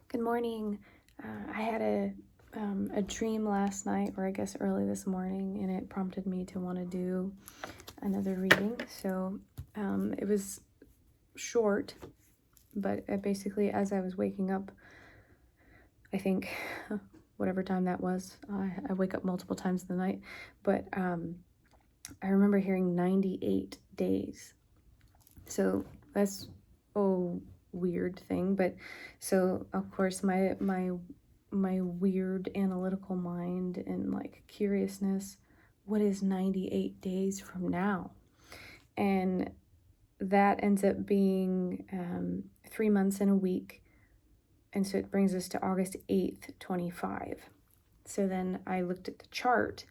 Good morning. I had a dream last night, or I guess early this morning, and it prompted me to want to do another reading. So it was short, but basically, as I was waking up, I think whatever time that was, I wake up multiple times in the night, but I remember hearing 98 days. So that's weird thing, but so of course my weird analytical mind and like curiousness, what is 98 days from now? And that ends up being 3 months and a week, and so it brings us to August 8th, 25. So then I looked at the chart,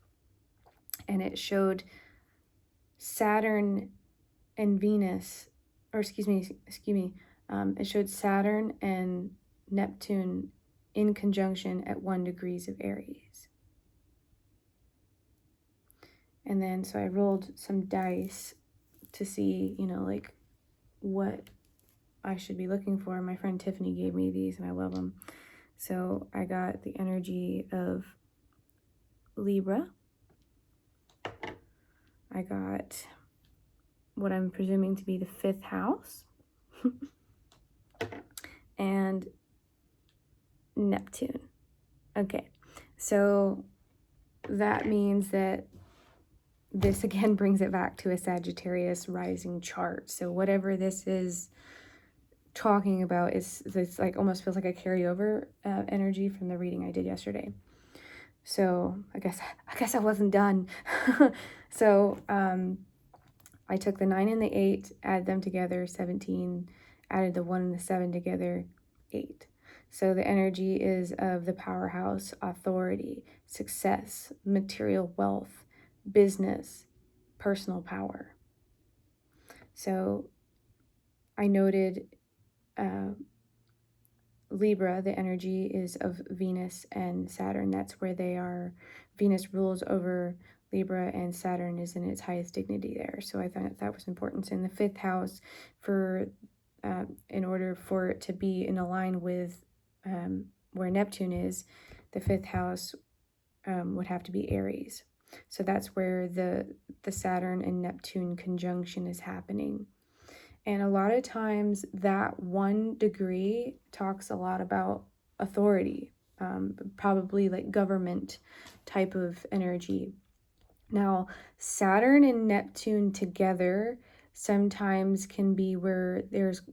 and it showed Saturn and Venus, or excuse me, it showed Saturn and Neptune in conjunction at 1 degrees of Aries. And then so I rolled some dice to see, like what I should be looking for. My friend Tiffany gave me these and I love them. So I got the energy of Libra. I got what I'm presuming to be the 5th house. And Neptune. Okay, so that means that this again brings it back to a Sagittarius rising chart. So whatever this is talking about is this, like, almost feels like a carryover energy from the reading I did yesterday. So I guess I wasn't done. So I took the 9 and the 8, added them together, 17, added the 1 and the 7 together, 8. So the energy is of the powerhouse, authority, success, material wealth, business, personal power. So I noted Libra, the energy is of Venus and Saturn. That's where they are. Venus rules over Libra and Saturn is in its highest dignity there. So I thought that was important. So in the 5th house, in order for it to be in align with where Neptune is, the 5th house would have to be Aries. So that's where the Saturn and Neptune conjunction is happening. And a lot of times that 1 degree talks a lot about authority, probably like government type of energy. Now, Saturn and Neptune together sometimes can be where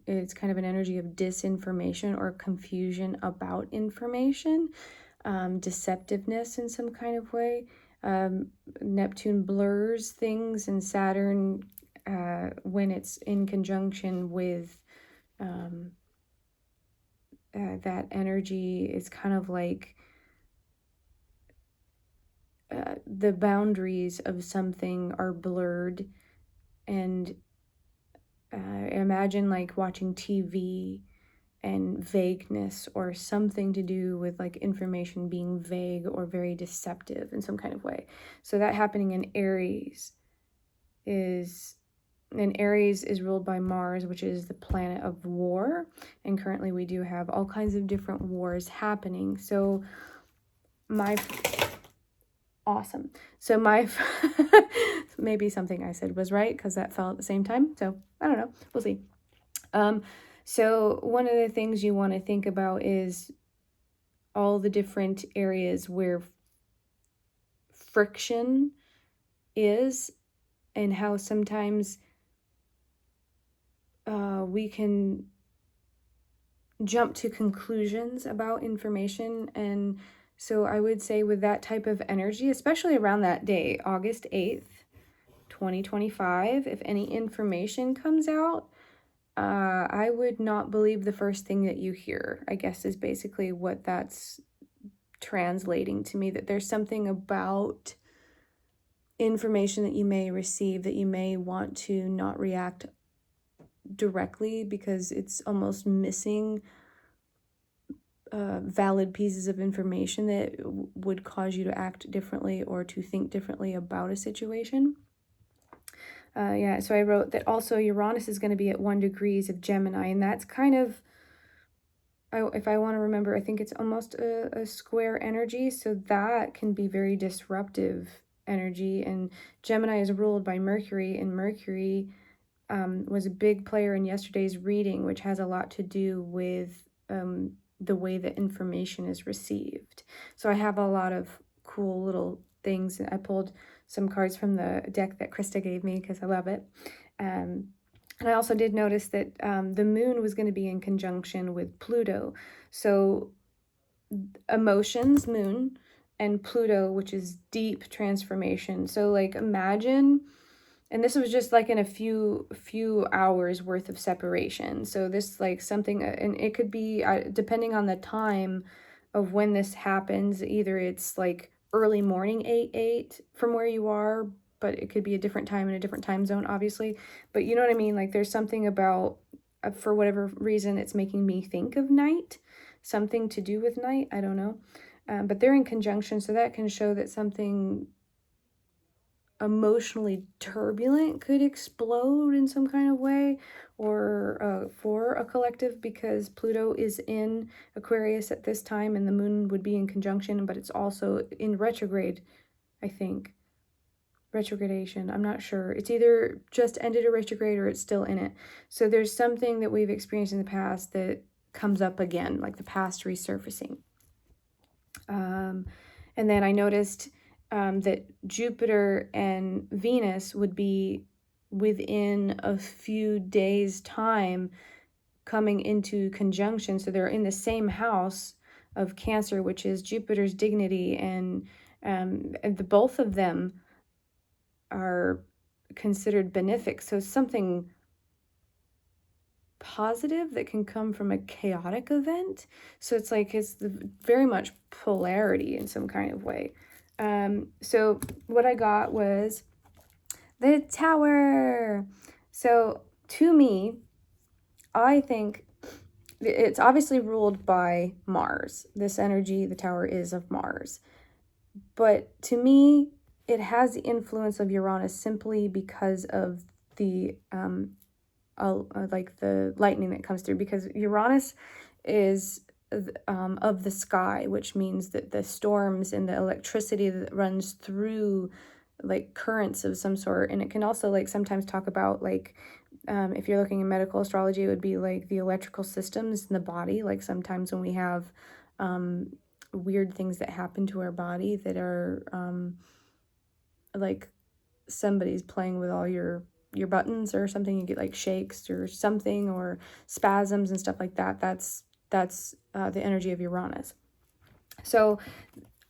it's kind of an energy of disinformation or confusion about information, deceptiveness in some kind of way. Neptune blurs things, and Saturn, when it's in conjunction with that energy, is kind of like the boundaries of something are blurred. And imagine like watching TV and vagueness, or something to do with like information being vague or very deceptive in some kind of way. So that happening in Aries is ruled by Mars, which is the planet of war. And currently we do have all kinds of different wars happening. So awesome. So maybe something I said was right because that fell at the same time. So I don't know. We'll see. So one of the things you want to think about is all the different areas where friction is, and how sometimes we can jump to conclusions about information. And so I would say with that type of energy, especially around that day, August 8th, 2025, if any information comes out, I would not believe the first thing that you hear, I guess, is basically what that's translating to me. That there's something about information that you may receive that you may want to not react directly because it's almost missing valid pieces of information that would cause you to act differently or to think differently about a situation. So I wrote that also Uranus is going to be at 1 degrees of Gemini, and that's kind of if I want to remember, I think it's almost a square energy, so that can be very disruptive energy. And Gemini is ruled by Mercury, and Mercury was a big player in yesterday's reading, which has a lot to do with the way that information is received. So I have a lot of cool little things. I pulled some cards from the deck that Krista gave me because I love it. And I also did notice that the moon was going to be in conjunction with Pluto. So emotions, moon, and Pluto, which is deep transformation. So like imagine, and this was just like in a few hours worth of separation. So this like something, and it could be depending on the time of when this happens, either it's like early morning 8 from where you are, but it could be a different time in a different time zone, obviously. But you know what I mean? Like there's something about, for whatever reason, it's making me think of night, something to do with night. I don't know. But they're in conjunction, so that can show that something emotionally turbulent could explode in some kind of way, or for a collective, because Pluto is in Aquarius at this time and the moon would be in conjunction, but it's also in retrograde, I think. Retrogradation, I'm not sure. It's either just ended a retrograde or it's still in it. So there's something that we've experienced in the past that comes up again, like the past resurfacing. And then I noticed that Jupiter and Venus would be within a few days' time coming into conjunction. So they're in the same house of Cancer, which is Jupiter's dignity, and the both of them are considered benefic. So something positive that can come from a chaotic event. So it's like it's very much polarity in some kind of way. So what I got was the Tower. So to me, I think it's obviously ruled by Mars. This energy, the Tower, is of Mars. But to me, it has the influence of Uranus simply because of the like the lightning that comes through, because Uranus is of the sky, which means that the storms and the electricity that runs through like currents of some sort. And it can also like sometimes talk about like if you're looking at medical astrology, it would be like the electrical systems in the body. Like sometimes when we have weird things that happen to our body that are like somebody's playing with all your buttons or something, you get like shakes or something, or spasms and stuff like that. That's the energy of Uranus. So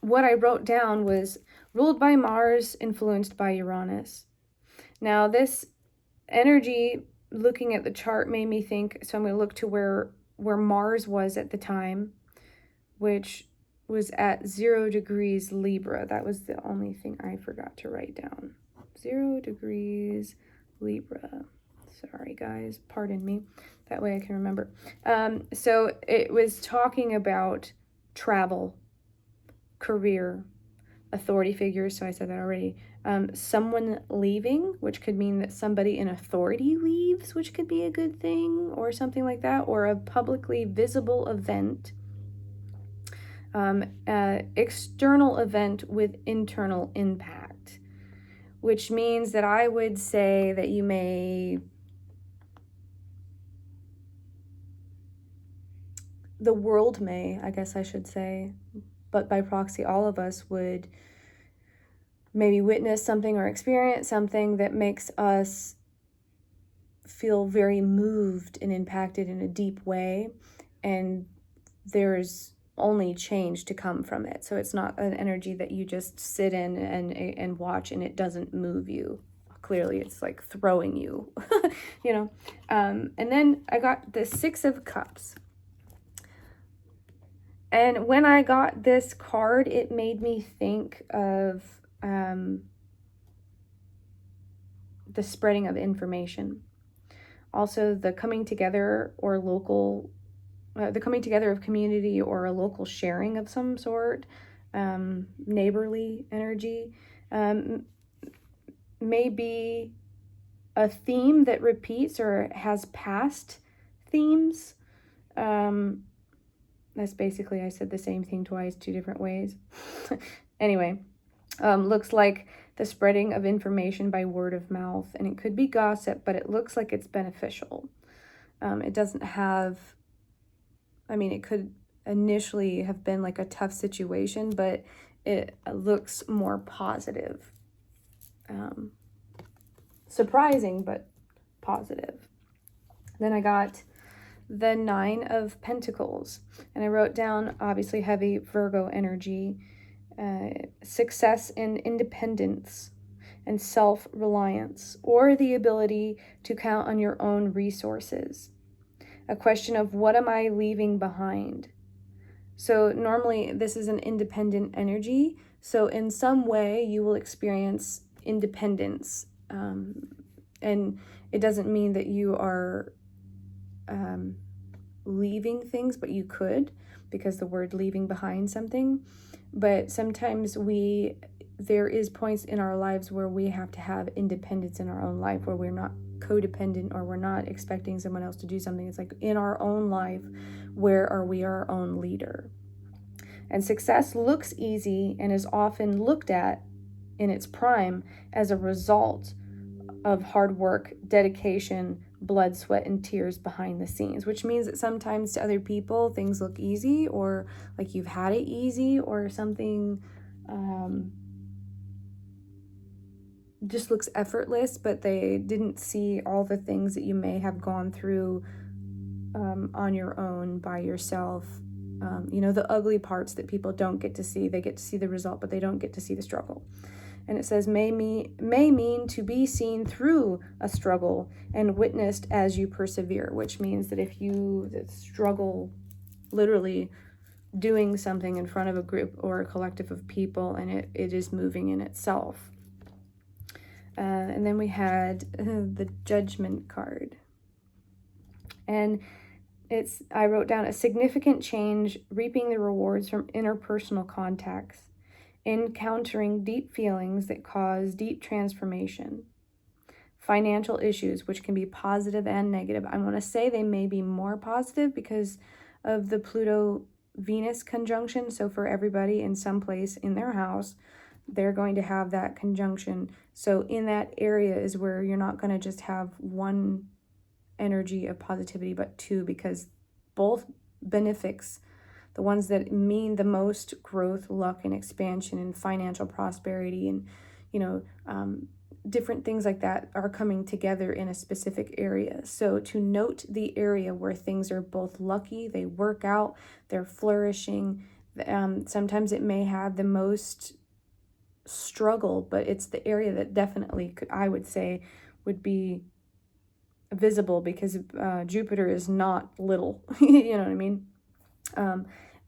what I wrote down was ruled by Mars, influenced by Uranus. Now this energy, looking at the chart, made me think, so I'm going to look to where Mars was at the time, which was at 0 degrees Libra. That was the only thing I forgot to write down. 0 degrees Libra. Sorry, guys. Pardon me. That way I can remember. So it was talking about travel, career, authority figures. So I said that already. Someone leaving, which could mean that somebody in authority leaves, which could be a good thing, or something like that, or a publicly visible event. External event with internal impact, which means that I would say that you may, the world may, I guess I should say, but by proxy, all of us would maybe witness something or experience something that makes us feel very moved and impacted in a deep way. And there's only change to come from it. So it's not an energy that you just sit in and watch and it doesn't move you. Clearly it's like throwing you, you know. And then I got the 6 of Cups. And when I got this card, it made me think of the spreading of information. Also the coming together or local the coming together of community or a local sharing of some sort, neighborly energy, may be a theme that repeats or has past themes. That's basically, I said the same thing twice, two different ways. Anyway, looks like the spreading of information by word of mouth, and it could be gossip, but it looks like it's beneficial. It doesn't have, I mean, it could initially have been like a tough situation, but it looks more positive. Surprising, but positive. Then I got the 9 of Pentacles, and I wrote down, obviously, heavy Virgo energy, success and independence and self-reliance, or the ability to count on your own resources. A question of, what am I leaving behind? So normally this is an independent energy. So in some way you will experience independence. And it doesn't mean that you are leaving things, but you could, because the word leaving behind something. But sometimes there is points in our lives where we have to have independence in our own life, where we're not codependent, or we're not expecting someone else to do something. It's like in our own life, where are we our own leader? And success looks easy and is often looked at in its prime as a result of hard work, dedication, blood, sweat, and tears behind the scenes, which means that sometimes to other people things look easy, or like you've had it easy, or something just looks effortless, but they didn't see all the things that you may have gone through on your own, by yourself. The ugly parts that people don't get to see. They get to see the result, but they don't get to see the struggle. And it says, may mean to be seen through a struggle and witnessed as you persevere, which means that if you struggle literally doing something in front of a group or a collective of people, and it is moving in itself. And then we had the Judgment card. And I wrote down, a significant change, reaping the rewards from interpersonal contacts, encountering deep feelings that cause deep transformation, financial issues, which can be positive and negative. I want to say they may be more positive because of the Pluto-Venus conjunction. So for everybody in some place in their house, they're going to have that conjunction. So in that area is where you're not going to just have one energy of positivity, but two, because both benefics, the ones that mean the most growth, luck, and expansion, and financial prosperity, and different things like that, are coming together in a specific area. So to note the area where things are both lucky, they work out, they're flourishing. Sometimes it may have the most struggle, but it's the area that definitely I would say would be visible, because Jupiter is not little. You know what I mean?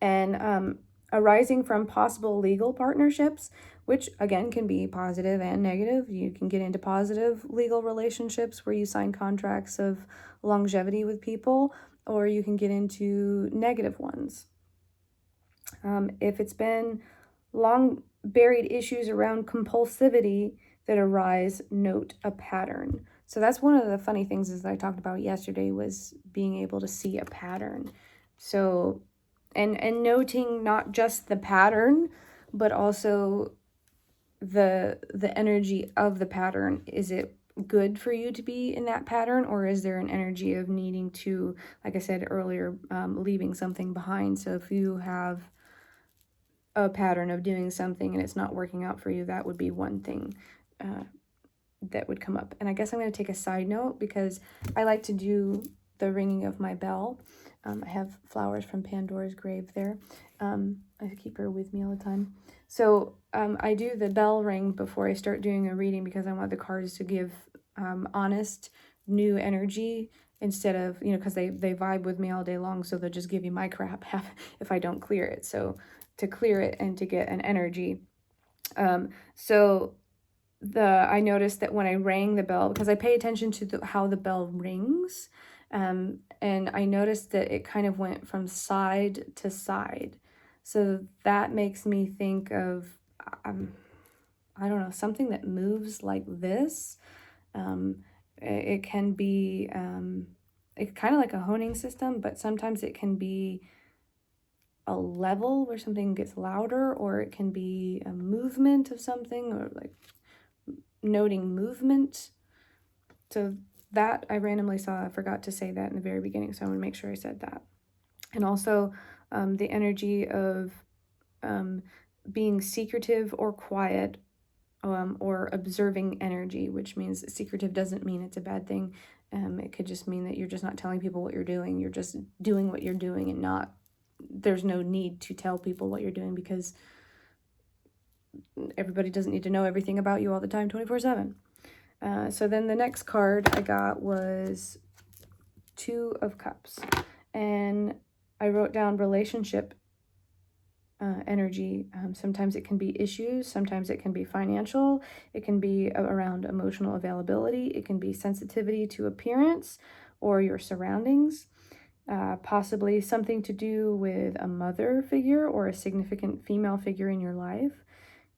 And arising from possible legal partnerships, which again can be positive and negative. You can get into positive legal relationships where you sign contracts of longevity with people, or you can get into negative ones. If it's been long buried issues around compulsivity that arise, note a pattern. So that's one of the funny things that I talked about yesterday, was being able to see a pattern. So, and noting not just the pattern, but also the energy of the pattern. Is it good for you to be in that pattern, or is there an energy of needing to, like I said earlier, leaving something behind? So if you have a pattern of doing something and it's not working out for you, that would be one thing that would come up. And I guess I'm going to take a side note, because I like to do the ringing of my bell. I have flowers from Pandora's grave there. I keep her with me all the time. So I do the bell ring before I start doing a reading, because I want the cards to give honest, new energy, instead of, because they vibe with me all day long, so they'll just give you my crap if I don't clear it. So to clear it and to get an energy. I noticed that when I rang the bell, because I pay attention to how the bell rings, and I noticed that it kind of went from side to side. So that makes me think of, I don't know, something that moves like this. It can be, it's kind of like a honing system, but sometimes it can be a level where something gets louder, or it can be a movement of something, or like noting movement. So that I randomly saw. I forgot to say that in the very beginning, so I want to make sure I said that. And also the energy of being secretive or quiet, or observing energy, which means secretive doesn't mean it's a bad thing. It could just mean that you're just not telling people what you're doing. You're just doing what you're doing, and there's no need to tell people what you're doing, because everybody doesn't need to know everything about you all the time 24/7. So then the next card I got was Two of Cups, and I wrote down relationship energy. Sometimes it can be issues, sometimes it can be financial, it can be around emotional availability, it can be sensitivity to appearance or your surroundings, possibly something to do with a mother figure or a significant female figure in your life.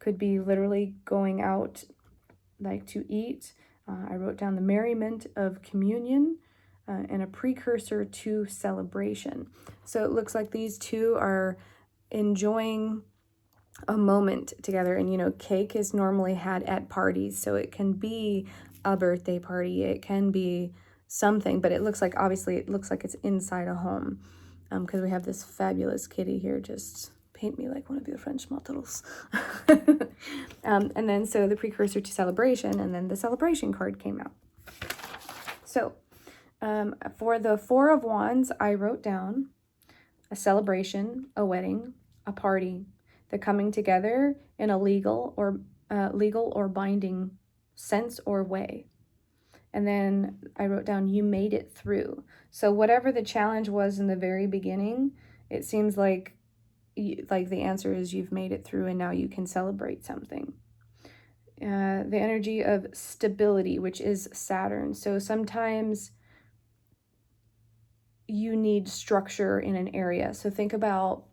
Could be literally going out like to eat. I wrote down the merriment of communion, and a precursor to celebration. So it looks like these two are enjoying a moment together. And cake is normally had at parties, so it can be a birthday party, it can be something, but it looks like it's inside a home, because we have this fabulous kitty here. Just paint me like one of your French models. And then so the precursor to celebration, and then the celebration card came out. So for the Four of Wands, I wrote down a celebration, a wedding, a party, the coming together in a legal or binding sense or way. And then I wrote down, you made it through. So whatever the challenge was in the very beginning, it seems like the answer is you've made it through, and now you can celebrate something. The energy of stability, which is Saturn. So sometimes you need structure in an area. So think about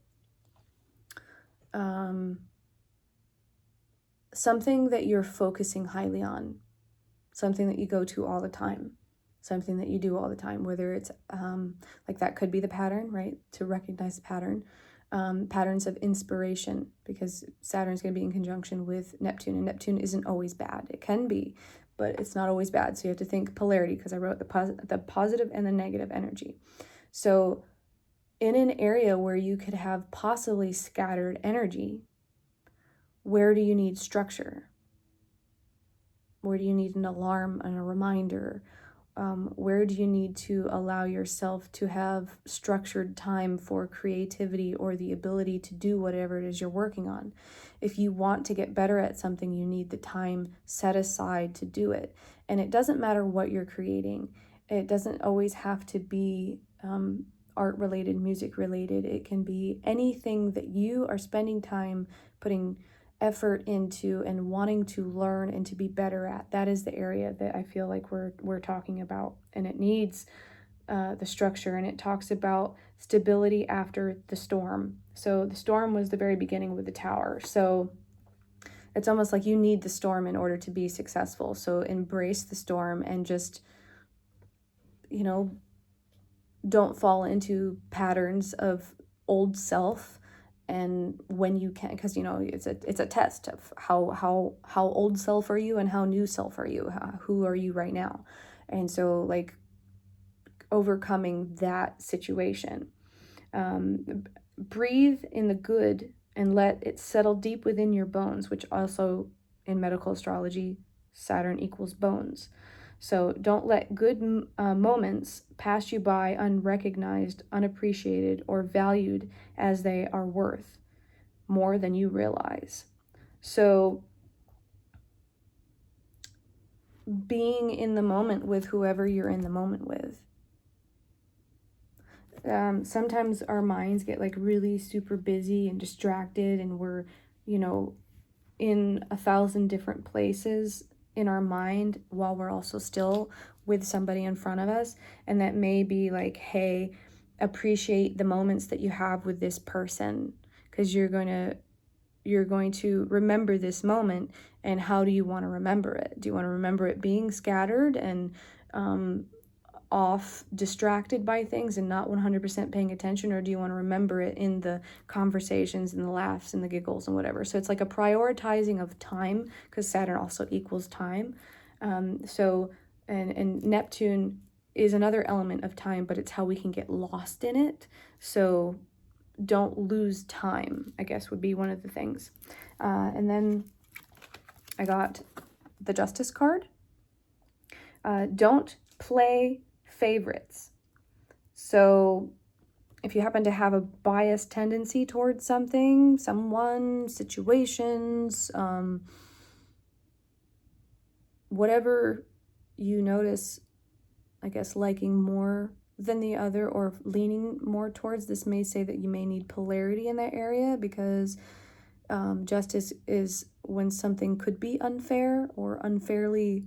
something that you're focusing highly on, something that you go to all the time, something that you do all the time, whether it's like that could be the pattern, right? To recognize the pattern. Patterns of inspiration, because Saturn's going to be in conjunction with Neptune, and Neptune isn't always bad. It can be, but it's not always bad. So you have to think polarity, because I wrote the positive and the negative energy. So in an area where you could have possibly scattered energy, where do you need structure? Where do you need an alarm and a reminder? Where do you need to allow yourself to have structured time for creativity or the ability to do whatever it is you're working on? If you want to get better at something, you need the time set aside to do it. And it doesn't matter what you're creating. It doesn't always have to be art related, music related. It can be anything that you are spending time putting effort into and wanting to learn and to be better at. That is the area that I feel like we're talking about, and it needs the structure. And it talks about stability after the storm. So the storm was the very beginning with the Tower. So it's almost like you need the storm in order to be successful. So embrace the storm and just, don't fall into patterns of old self. And when you can, because it's a test of how old self are you and how new self are you, who are you right now. And so like overcoming that situation, breathe in the good and let it settle deep within your bones, which also in medical astrology, Saturn equals bones. So don't let good moments pass you by unrecognized, unappreciated, or valued as they are worth more than you realize. So being in the moment with whoever you're in the moment with. Sometimes our minds get like really super busy and distracted, and we're, in 1,000 different places in our mind while we're also still with somebody in front of us. And that may be like, hey, appreciate the moments that you have with this person, because you're going to remember this moment. And how do you want to remember it? Do you want to remember it being scattered and off, distracted by things and not 100% paying attention, or do you want to remember it in the conversations and the laughs and the giggles and whatever? So it's like a prioritizing of time, because Saturn also equals time. And Neptune is another element of time, but it's how we can get lost in it. So don't lose time, I guess, would be one of the things. And then I got the Justice card. Don't play favorites. So if you happen to have a biased tendency towards something, someone, situations, whatever you notice, I guess, liking more than the other or leaning more towards, this may say that you may need polarity in that area, because justice is when something could be unfair or unfairly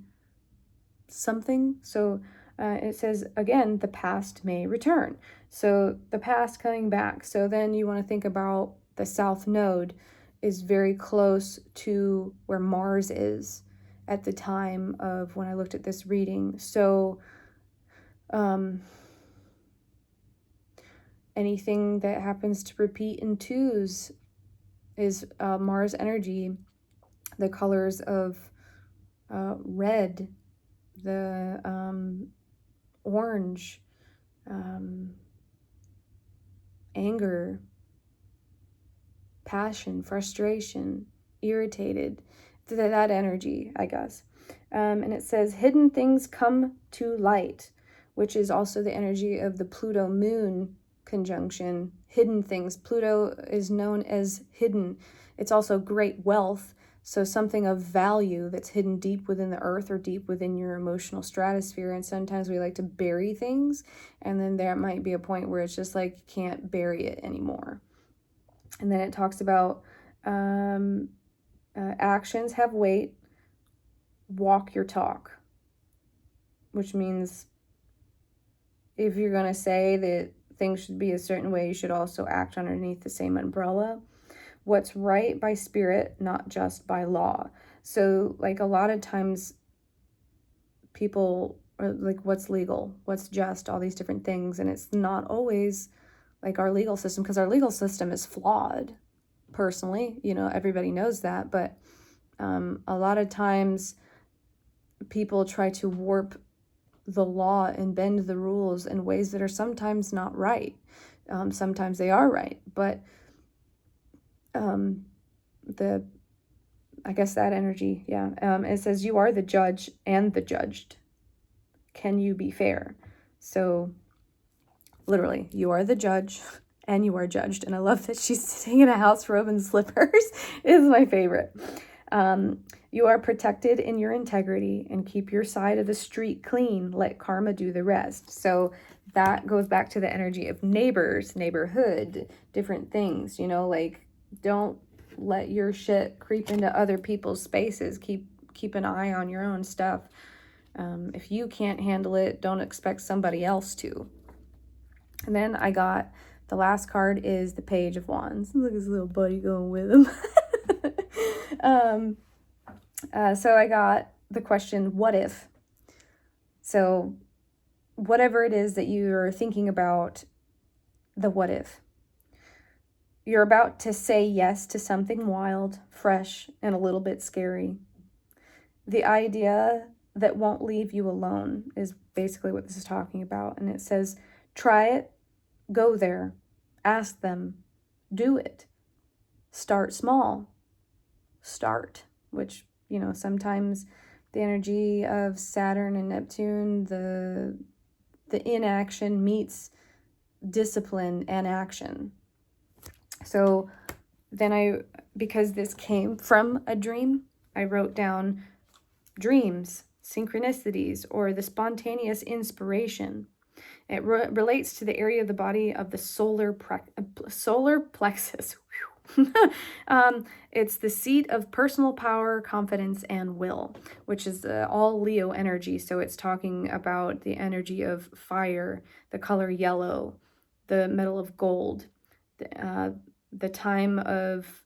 something. So it says, again, the past may return. So the past coming back. So then you want to think about the South Node is very close to where Mars is at the time of when I looked at this reading. So anything that happens to repeat in twos is Mars energy. The colors of red, the orange, anger, passion, frustration, irritated, that energy, I guess. And it says, hidden things come to light, which is also the energy of the Pluto-Moon conjunction. Hidden things. Pluto is known as hidden. It's also great wealth. So something of value that's hidden deep within the earth or deep within your emotional stratosphere. And sometimes we like to bury things, and then there might be a point where it's just like you can't bury it anymore. And then it talks about actions have weight, walk your talk, which means if you're going to say that things should be a certain way, you should also act underneath the same umbrella. What's right by spirit, not just by law. So like a lot of times people are like, what's legal, what's just, all these different things. And it's not always like our legal system, because our legal system is flawed personally, everybody knows that. But a lot of times people try to warp the law and bend the rules in ways that are sometimes not right. Sometimes they are right, but I guess that energy, yeah. It says you are the judge and the judged. Can you be fair? So literally, you are the judge and you are judged. And I love that she's sitting in a house robe and slippers. Is my favorite. You are protected in your integrity and keep your side of the street clean. Let karma do the rest. So that goes back to the energy of neighbors, neighborhood, different things, like don't let your shit creep into other people's spaces. Keep an eye on your own stuff. If you can't handle it, don't expect somebody else to. And then I got the last card is the Page of Wands. Look at his little buddy going with him. So I got the question, what if? So whatever it is that you're thinking about, the what if. You're about to say yes to something wild, fresh, and a little bit scary. The idea that won't leave you alone is basically what this is talking about. And it says, try it, go there, ask them, do it. Start small. Start, which, sometimes the energy of Saturn and Neptune, the inaction meets discipline and action. So then because this came from a dream, I wrote down dreams, synchronicities, or the spontaneous inspiration. It relates to the area of the body of the solar plexus. It's the seat of personal power, confidence, and will, which is all Leo energy. So it's talking about the energy of fire, the color yellow, the metal of gold, the time of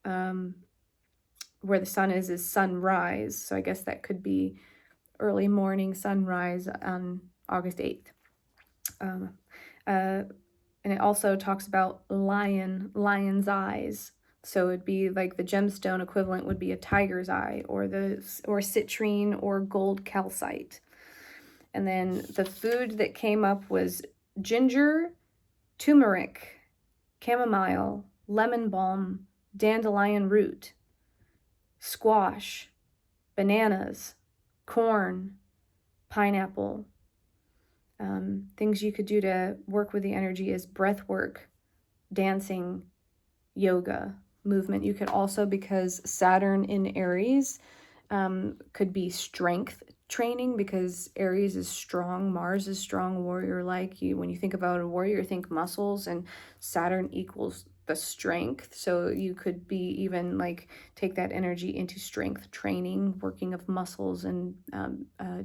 where the sun is sunrise. So I guess that could be early morning sunrise on August 8th. And it also talks about lion's eyes. So it'd be like the gemstone equivalent would be a tiger's eye, or citrine or gold calcite. And then the food that came up was ginger, turmeric, chamomile, lemon balm, dandelion root, squash, bananas, corn, pineapple. Things you could do to work with the energy is breath work, dancing, yoga, movement. You could also, because Saturn in Aries could be strength training, because Aries is strong, Mars is strong, warrior-like. When you think about a warrior, think muscles, and Saturn equals the strength. So you could be even like take that energy into strength training, working of muscles, and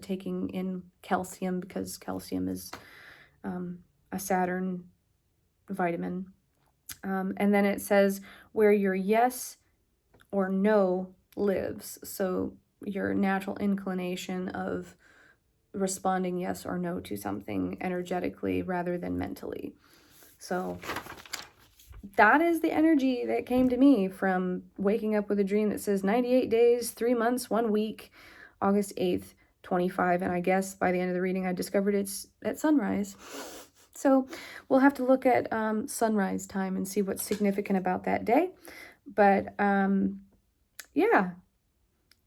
taking in calcium, because calcium is a Saturn vitamin. And then it says where your yes or no lives. So your natural inclination of responding yes or no to something energetically rather than mentally. So that is the energy that came to me from waking up with a dream that says 98 days, 3 months, 1 week, August 8th, 25. And I guess by the end of the reading, I discovered it's at sunrise. So we'll have to look at sunrise time and see what's significant about that day. But yeah,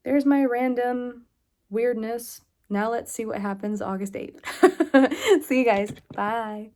there's my random weirdness. Now let's see what happens August 8th. See you guys. Bye.